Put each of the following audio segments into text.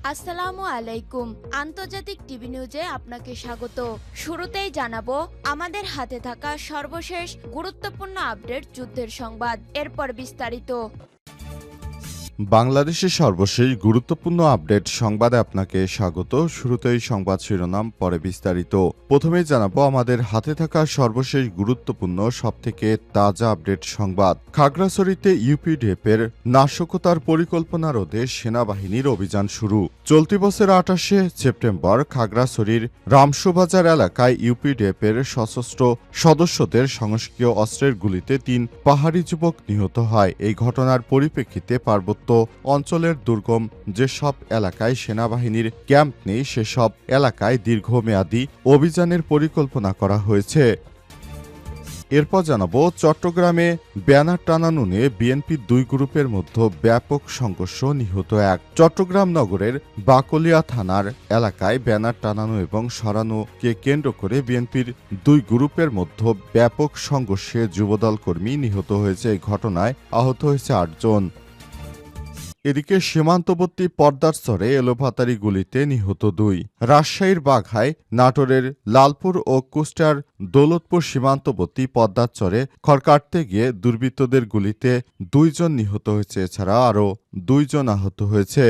আসসালামু আলাইকুম। আন্তর্জাতিক টিভি নিউজে আপনাকে স্বাগত। শুরুতেই জানাবো আমাদের হাতে থাকা সর্বশেষ গুরুত্বপূর্ণ আপডেট যুদ্ধের সংবাদ, এরপর বিস্তারিত। বাংলাদেশের সর্বশেষ গুরুত্বপূর্ণ আপডেট সংবাদে আপনাকে স্বাগত। শুরুতেই সংবাদ শিরোনাম, পরে বিস্তারিত। প্রথমেই জানাবো আমাদের হাতে থাকা সর্বশেষ গুরুত্বপূর্ণ সবথেকে তাজা আপডেট সংবাদ। খাগড়াছড়িতে ইউপিডিএফের নাশকতার পরিকল্পনা রোধে সেনাবাহিনীর অভিযান শুরু। চলতি বছর ২৮শে সেপ্টেম্বর খাগড়াছড়ির রামসুবাজার এলাকায় ইউপিডিএফের সশস্ত্র সদস্যদের সন্ত্রাসী অস্ত্রের গুলিতে ৩ পাহাড়ি যুবক নিহত হয়। এই ঘটনার পরিপ্রেক্ষিতে পার্বত্য অঞ্চলের দুর্গম যেসব এলাকায় সেনাবাহিনীর ক্যাম্প নেই সেসব এলাকায় দীর্ঘমেয়াদী অভিযানের পরিকল্পনা করা হয়েছে। এরপর জানাবো চট্টগ্রামে ব্যানার টানানো নিয়ে বিএনপির ২ গ্রুপের মধ্যে ব্যাপক সংঘর্ষ, নিহত ১। চট্টগ্রাম নগরের বাকলিয়া থানার এলাকায় ব্যানার টানানো এবং সরানোকে কেন্দ্র করে বিএনপির ২ গ্রুপের মধ্যে ব্যাপক সংঘর্ষে যুবদল কর্মী নিহত হয়েছে। এই ঘটনায় আহত হয়েছে ৮ জন। এদিকে সীমান্তবর্তী পদ্মার চরে এলোপাতাড়ি গুলিতে নিহত ২। রাজশাহীর বাঘায়, নাটোরের লালপুর ও কুষ্টিয়ার দৌলতপুর সীমান্তবর্তী পদ্মার চরে খড় কাটতে গিয়ে দুর্বৃত্তদের গুলিতে ২ জন নিহত হয়েছে, এছাড়া আরও ২ জন আহত হয়েছে।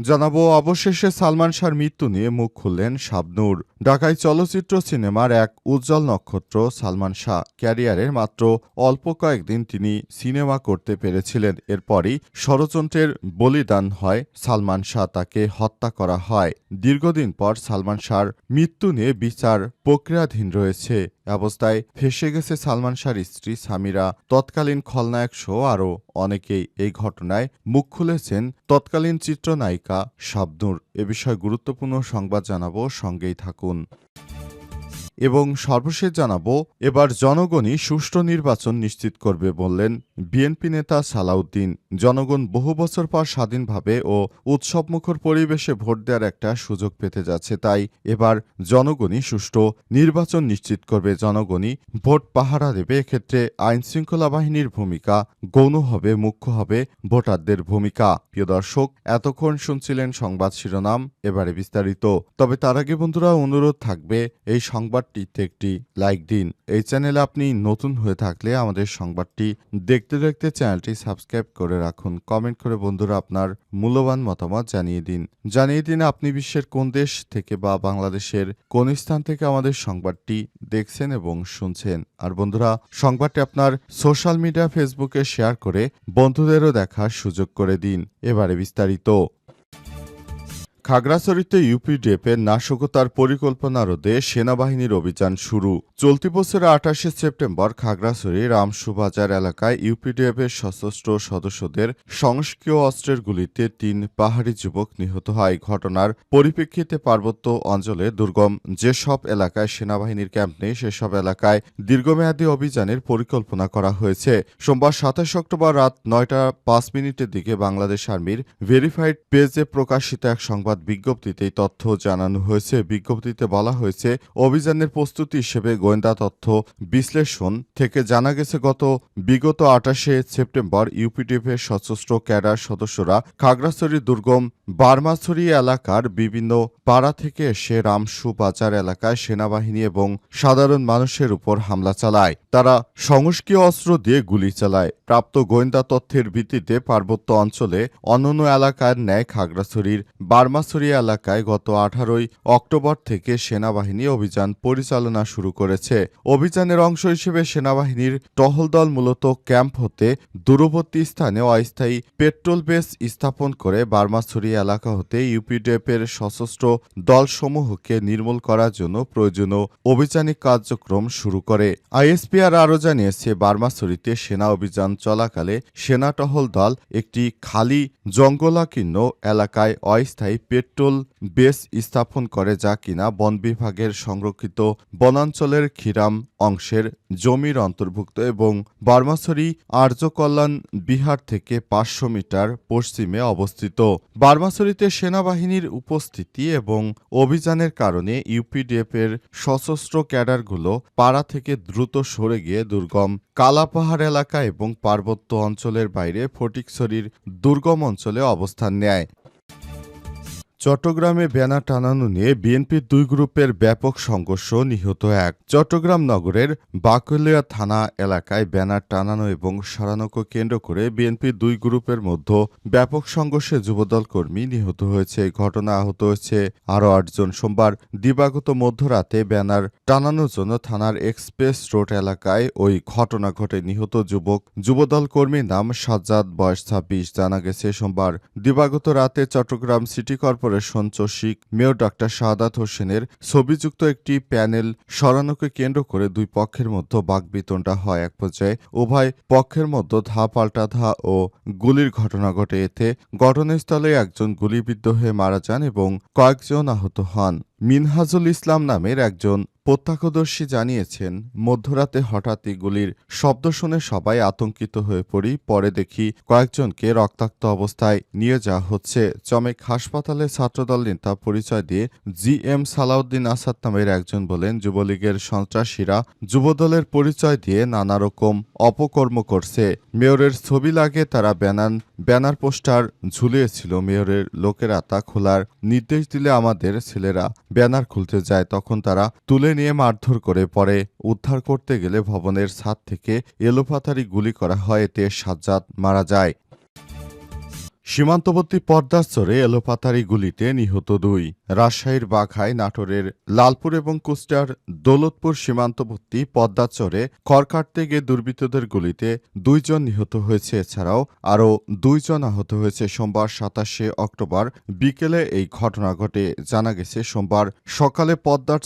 জানাবো অবশেষে সালমান শাহর মৃত্যু নিয়ে মুখ খুললেন শাবনূর। ঢাকায় চলচ্চিত্র সিনেমার এক উজ্জ্বল নক্ষত্র সালমান শাহ। ক্যারিয়ারের মাত্র অল্প কয়েকদিন তিনি সিনেমা করতে পেরেছিলেন, এরপরই ষড়যন্ত্রের বলিদান হয় সালমান শাহ, তাকে হত্যা করা হয়। দীর্ঘদিন পর সালমান শাহর মৃত্যু নিয়ে বিচার প্রক্রিয়াধীন রয়েছে। অবস্থায় ফেঁসে গেছে সালমান শাহর স্ত্রী সামিরা, তৎকালীন খলনায়ক সহ আরও অনেকেই। এই ঘটনায় মুখ খুলেছেন তৎকালীন চিত্রনায়িকা শাবনূর। এ বিষয়ে গুরুত্বপূর্ণ সংবাদ জানাবো, সঙ্গেই থাকুন। এবং সর্বশেষ জানাবো এবার জনগণই সুষ্ঠু নির্বাচন নিশ্চিত করবে বললেন বিএনপি নেতা সালাউদ্দিন। জনগণ বহু বছর পর স্বাধীনভাবে ও উৎসবমুখর পরিবেশে ভোট দেওয়ার একটা সুযোগ পেতে যাচ্ছে, তাই এবার জনগণই সুষ্ঠু নির্বাচন নিশ্চিত করবে। জনগণই ভোট পাহারা দেবে। এক্ষেত্রে আইনশৃঙ্খলা বাহিনীর ভূমিকা গৌণ হবে, মুখ্য হবে ভোটারদের ভূমিকা। প্রিয় দর্শক, এতক্ষণ শুনছিলেন সংবাদ শিরোনাম, এবারে বিস্তারিত। তবে তার আগে বন্ধুরা অনুরোধ থাকবে এই সংবাদটিতে একটি লাইক দিন। এই চ্যানেলে আপনি নতুন হয়ে থাকলে আমাদের সংবাদটি দেখতে দেখতে চ্যানেলটি সাবস্ক্রাইব করে রাখুন। কমেন্ট করে বন্ধুরা আপনার মূল্যবান মতামত জানিয়ে দিন আপনি বিশ্বের কোন দেশ থেকে বা বাংলাদেশের কোন স্থান থেকে আমাদের সংবাদটি দেখছেন এবং শুনছেন। আর বন্ধুরা, সংবাদটি আপনার সোশ্যাল মিডিয়া ফেসবুকে শেয়ার করে বন্ধুদেরও দেখার সুযোগ করে দিন। এবারে বিস্তারিত। খাগড়াছড়িতে ইউপিডিএফের নাশকতার পরিকল্পনা রোধে সেনাবাহিনীর অভিযান শুরু। চলতি বছরের ২৮শে সেপ্টেম্বর খাগড়াছড়ি রামসুবাজার এলাকায় ইউপিডিএফের সশস্ত্র সদস্যদের সন্ত্রাসী অস্ত্রের গুলিতে ৩ পাহাড়ি যুবক নিহত হয়। ঘটনার পরিপ্রেক্ষিতে পার্বত্য অঞ্চলে দুর্গম যেসব এলাকায় সেনাবাহিনীর ক্যাম্প নেই সেসব এলাকায় দীর্ঘমেয়াদী অভিযানের পরিকল্পনা করা হয়েছে। সোমবার ২৭ অক্টোবর রাত ৯টা ৫ মিনিটের দিকে বাংলাদেশ আর্মির ভেরিফাইড পেজে প্রকাশিত এক সংবাদ বিজ্ঞপ্তিতে এই তথ্য জানানো হয়েছে। বিজ্ঞপ্তিতে বলা হয়েছে, অভিযানের প্রস্তুতি হিসেবে গোয়েন্দা তথ্য বিশ্লেষণ থেকে জানা গেছে বিগত ২৮শে সেপ্টেম্বর ইউপিডিএফের সশস্ত্র ক্যাডার সদস্যরা খাগড়াছড়ি দুর্গম বার্মাছড়ি এলাকার বিভিন্ন পাড়া থেকে এসে রামসু বাজার এলাকায় সেনাবাহিনী এবং সাধারণ মানুষের উপর হামলা চালায়। তারা সন্ত্রাসী অস্ত্র দিয়ে গুলি চালায়। প্রাপ্ত গোয়েন্দা তথ্যের ভিত্তিতে পার্বত্য অঞ্চলে অন্যান্য এলাকার ন্যায় খাগড়াছড়ির বার্মাছড়ি এলাকায় গত ১৮ই অক্টোবর থেকে সেনাবাহিনী অভিযান পরিচালনা শুরু করেছে। অভিযানের অংশ হিসেবে সেনাবাহিনীর টহল দল মূলত ক্যাম্প হতে দূরবর্তী স্থানে অস্থায়ী পেট্রোল বেস স্থাপন করে বার্মাছড়ি এলাকা হতে ইউপিডিএফের সশস্ত্র দলসমূহকে নির্মূল করার জন্য প্রয়োজনীয় অভিযানিক কার্যক্রম শুরু করে। আইএসপিআর আরও জানিয়েছে, বার্মাছড়িতে সেনা অভিযান চলাকালে সেনা টহল দল একটি খালি জঙ্গলাকীর্ণ এলাকায় অস্থায়ী পেট্রোল বেস স্থাপন করে, যা কিনা বন বিভাগের সংরক্ষিত বনাঞ্চলের খিরাম অংশের জমির অন্তর্ভুক্ত এবং বার্মাছড়ি আর্য কল্যাণ বিহার থেকে ৫০০ মিটার পশ্চিমে অবস্থিত। বার্মাছড়িতে সেনাবাহিনীর উপস্থিতি এবং অভিযানের কারণে ইউপিডিএফের সশস্ত্র ক্যাডারগুলো পাড়া থেকে দ্রুত সরে গিয়ে দুর্গম কালাপাহাড় এলাকা এবং পার্বত্য অঞ্চলের বাইরে ফটিকছড়ির দুর্গম অঞ্চলে অবস্থান নেয়। চট্টগ্রামে ব্যানার টানানো নিয়ে বিএনপির দুই গ্রুপের ব্যাপক সংঘর্ষ, নিহত এক। চট্টগ্রাম নগরের বাকলিয়া থানা এলাকায় ব্যানার টানানো এবং সরানোকে কেন্দ্র করে বিএনপির দুই গ্রুপের মধ্যে ব্যাপক সংঘর্ষে যুবদল কর্মী নিহত হয়েছে। এই ঘটনা আহত হয়েছে আরও ৮ জন। সোমবার দিবাগত মধ্যরাতে ব্যানার টানানোর জন্য থানার এক্সপ্রেস রোড এলাকায় ওই ঘটনা ঘটে। নিহত যুবদল কর্মীর নাম সাজ্জাদ, বয়স ২৬। জানা গেছে সোমবার দিবাগত রাতে চট্টগ্রাম সিটি কর্পোরেশন চসিক মেয়র ডাক্তার শাহাদাত হোসেনের ছবিযুক্ত একটি প্যানেল সরানোকে কেন্দ্র করে দুই পক্ষের মধ্যে বাকবিতণ্ডা হয়। এক পর্যায়ে উভয় পক্ষের মধ্যে ধা পাল্টা ধা ও গুলির ঘটনা ঘটে। এতে ঘটনাস্থলে একজন গুলিবিদ্ধ হয়ে মারা যান এবং কয়েকজন আহত হন। মিনহাজুল ইসলাম নামের একজন প্রত্যক্ষদর্শী জানিয়েছেন, মধ্যরাতে হঠাৎই গুলির শব্দ শুনে সবাই আতঙ্কিত হয়ে পড়ি। পরে দেখি কয়েকজনকে রক্তাক্ত অবস্থায় নিয়ে যাওয়া হচ্ছে। চমেক হাসপাতালে ছাত্রদল নেতা পরিচয় দিয়ে GM সালাউদ্দিন আসাদ নামের একজন বলেন, যুবলীগের সন্ত্রাসীরা যুবদলের পরিচয় দিয়ে নানা রকম অপকর্ম করছে। মেয়রের ছবি লাগে তারা ব্যানার পোস্টার ঝুলিয়েছিল। মেয়রের লোকেরা তা খোলার নির্দেশ দিলে আমাদের ছেলেরা ব্যানার খুলতে যায়, তখন তারা তুলে নিয়ে মারধর করে। পরে উদ্ধার করতে গেলে ভবনের ছাদ থেকে এলোপাতাড়ি গুলি করা হয়। এতে সাজ্জাদ মারা যায়। সীমান্তবর্তী পদ্মারচরে এলোপাতাড়ি গুলিতে নিহত ২। রাজশাহীর বাঘায়, নাটোরের লালপুর এবং কুষ্টিয়ার দৌলতপুর সীমান্তবর্তী পদ্মারচরে খড় কাটতে গিয়ে দুর্বৃত্তদের গুলিতে ২ জন নিহত হয়েছে। এছাড়াও আরও ২ জন আহত হয়েছে। সোমবার ২৭শে অক্টোবর বিকেলে এই ঘটনা ঘটে। জানা গেছে সোমবার সকালে পদ্মার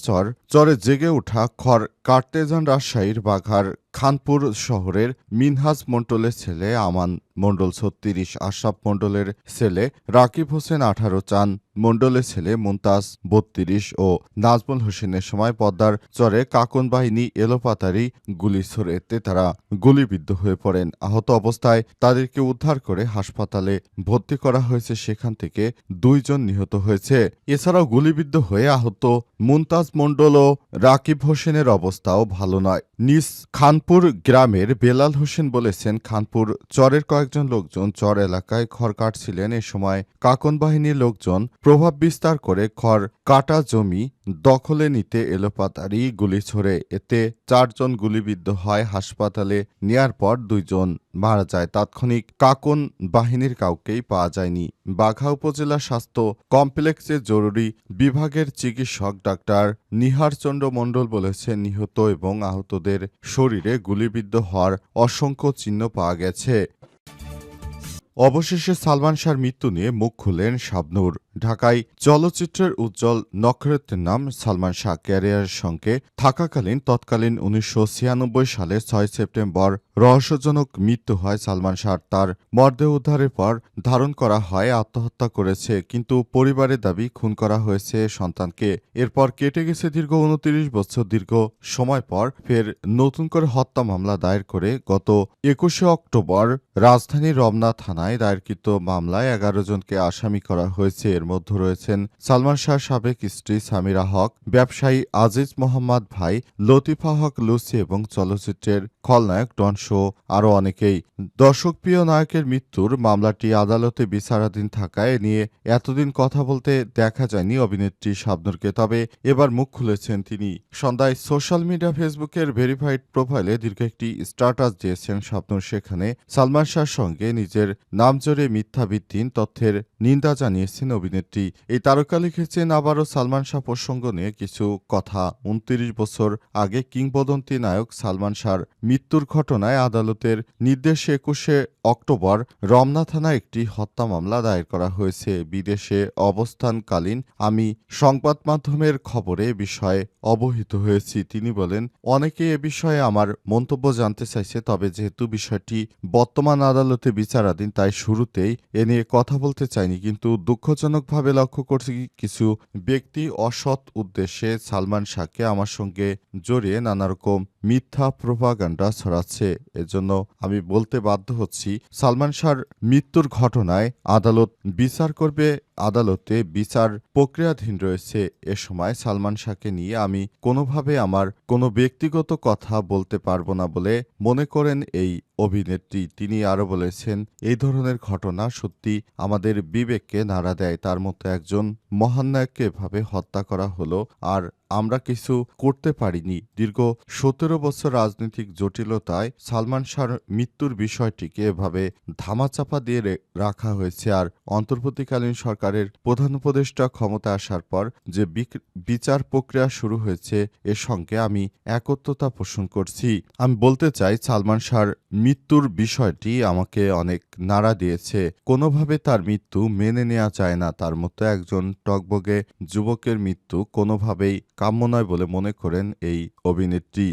চরে জেগে ওঠা খড় কাটতে যান রাজশাহীর বাঘার খানপুর শহরের মিনহাজ মণ্ডলের ছেলে আমান মণ্ডল ৩৬, আশরাফ মণ্ডলের ছেলে রাকিব হোসেন ১৮, চান মণ্ডলের ছেলে মুমতাজ ৩২ ও নাজমুল হোসেনের সময় পদ্মার চরে কাকন বাহিনী এলোপাতাড়ি গুলি ছোড়ে। এতে তারা গুলিবিদ্ধ হয়ে পড়েন। আহত অবস্থায় তাদেরকে উদ্ধার করে হাসপাতালে ভর্তি করা হয়েছে। সেখান থেকে ২ জন নিহত হয়েছে। এছাড়াও গুলিবিদ্ধ হয়ে আহত মুমতাজ মণ্ডল ও রাকিব হোসেনের অবস্থাও ভালো নয়। নিজ খানপুর গ্রামের বেলাল হোসেন বলেছেন, খানপুর চরের কয়েকজন লোকজন চর এলাকায় খড় কাটছিলেন। এ সময় কাকন বাহিনীর লোকজন প্রভাব বিস্তার করে খড় কাটা জমি দখলে নিতে এলোপাতাড়ি গুলি ছোড়ে। এতে ৪ জন গুলিবিদ্ধ হয়। হাসপাতালে নেয়ার পর ২ জন মারা যায়। তাৎক্ষণিক কাকন বাহিনীর কাউকেই পাওয়া যায়নি। বাঘা উপজেলা স্বাস্থ্য কমপ্লেক্সের জরুরি বিভাগের চিকিৎসক ডাক্তার নিহারচন্দ্র মণ্ডল বলেছেন, নিহত এবং আহতদের শরীরে গুলিবিদ্ধ হওয়ার অসংখ্য চিহ্ন পাওয়া গেছে। অবশেষে সালমান শাহর মৃত্যু নিয়ে মুখ খুললেন শাবনূর। ঢাকায় চলচ্চিত্রের উজ্জ্বল নক্ষত্রের নাম সালমান শাহ। ক্যারিয়ারের সঙ্গে থাকাকালীন তৎকালীন ১৯৯৬ সালের ৬ সেপ্টেম্বর রহস্যজনক মৃত্যু হয় সালমান শাহর। তার মরদেহ উদ্ধারের পর ধারণ করা হয় আত্মহত্যা করেছে, কিন্তু পরিবারের দাবি খুন করা হয়েছে সন্তানকে। এরপর কেটে গেছে দীর্ঘ ২৯ বছর। দীর্ঘ সময় পর ফের নতুন করে হত্যা মামলা দায়ের করে গত ২১শে অক্টোবর রাজধানীর রমনা থানায় দায়েরকৃত মামলায় ১১ জনকে আসামি করা হয়েছে। এর মধ্যে রয়েছেন সালমান শাহর সাবেক স্ত্রী সামিরা হক, ব্যবসায়ী আজিজ মোহাম্মদ ভাই, লতিফা হক লুসি এবং চলচ্চিত্রের খলনায়ক ডন শো আরও অনেকেই। দর্শকপ্রিয় নায়কের মৃত্যুর মামলাটি আদালতে বিচারাধীন থাকায় নিয়ে এতদিন কথা বলতে দেখা যায়নি অভিনেত্রী শাবনূরকে। তবে এবার মুখ খুলেছেন তিনি। সন্ধ্যায় সোশ্যাল মিডিয়া ফেসবুকের ভেরিফাইড প্রোফাইলে দীর্ঘ একটি স্ট্যাটাস দিয়েছেন শাবনূর। সেখানে সালমান শাহর সঙ্গে নিজের নাম জড়িয়ে মিথ্যা ভিত্তিহীন তথ্যের নিন্দা জানিয়েছেন অভিনেত্রী। এই তারকা লিখেছেন, আবারও সালমান শাহ প্রসঙ্গ নিয়ে কিছু কথা। ২৯ বছর আগে কিংবদন্তি নায়ক সালমান শাহর মৃত্যুর ঘটনায় আদালতের নির্দেশে ২১শে অক্টোবর রমনা থানায় একটি হত্যা মামলা দায়ের করা হয়েছে। বিদেশে অবস্থানকালীন আমি সংবাদ মাধ্যমের খবরে এ বিষয়ে অবহিত হয়েছি। তিনি বলেন, অনেকে এ বিষয়ে আমার মন্তব্য জানতে চাইছে, তবে যেহেতু বিষয়টি বর্তমান আদালতে বিচারাধীন তাই শুরুতেই এ নিয়ে কথা বলতে চাইনি। কিন্তু দুঃখজনকভাবে লক্ষ্য করছি কিছু ব্যক্তি অসৎ উদ্দেশ্যে সালমান শাহকে আমার সঙ্গে জড়িয়ে নানা রকম মিথ্যা প্রোপাগান্ডা ছড়াচ্ছে। এজন্য আমি বলতে বাধ্য হচ্ছি, সালমান শাহর মৃত্যুর ঘটনায় আদালত বিচার করবে। আদালতে বিচার প্রক্রিয়াধীন রয়েছে। এ সময় সালমান শাহকে নিয়ে আমি কোনোভাবে আমার কোনো ব্যক্তিগত কথা বলতে পারবো না বলে মনে করেন এই অভিনেত্রী। তিনি আরও বলেছেন, এই ধরনের ঘটনা সত্যি আমাদের বিবেককে নাড়া দেয়। তার মতো একজন মহানায়ককে এভাবে হত্যা করা হলো, আর আমরা কিছু করতে পারিনি। দীর্ঘ ১৭ বছর রাজনৈতিক জটিলতায় সালমান শাহর মৃত্যুর বিষয়টিকে এভাবে ধামাচাপা দিয়ে রাখা হয়েছে। আর অন্তর্বর্তীকালীন সরকারের প্রধান উপদেষ্টা ক্ষমতায় আসার পর যে বিচার প্রক্রিয়া শুরু হয়েছে, এর সঙ্গে আমি একত্রতা পোষণ করছি। আমি বলতে চাই, সালমান শাহর মৃত্যুর বিষয়টি আমাকে অনেক নাড়া দিয়েছে। কোনোভাবে তার মৃত্যু মেনে নেওয়া যায় না। তার মতো একজন টগবগে যুবকের মৃত্যু কোনোভাবেই কাম্য নয় বলে মনে করেন এই অভিনেত্রী।